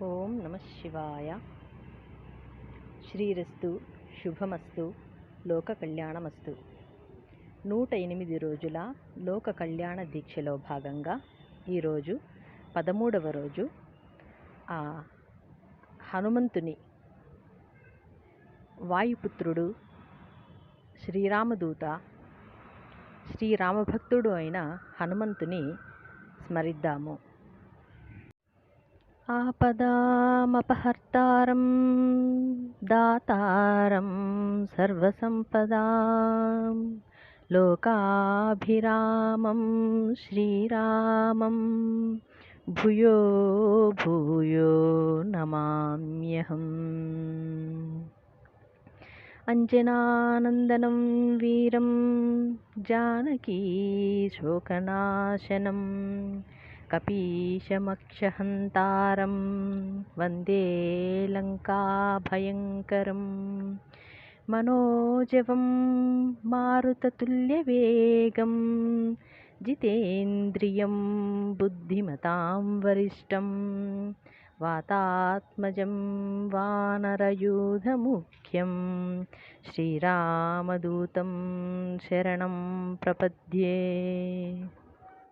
ఓం నమ శివాయ. శ్రీరస్తు, శుభమస్తు, లోక కళ్యాణమస్తు. 108 రోజుల లోక కళ్యాణ దీక్షలో భాగంగా ఈరోజు 13వ రోజు. ఆ హనుమంతుని వాయుపుత్రుడు, శ్రీరామదూత, శ్రీరామభక్తుడు అయిన హనుమంతుని స్మరిద్దాము. ఆపదామపహర్తారం దాతారం సర్వసంపదాం లోకాభిరామం శ్రీరామం భూయో భూయో నమామ్యహం. అంజనానందనం వీరం జానకీ శోకనాశనం కపీశమక్షహంతారం వందే లంకాభయంకరం. మనోజవం మారుతతుల్యవేగం జితేంద్రియం బుద్ధిమతాం వరిష్టం వాతాత్మజం వానరయూధముఖ్యం శ్రీరామదూతం శరణం ప్రపద్యే.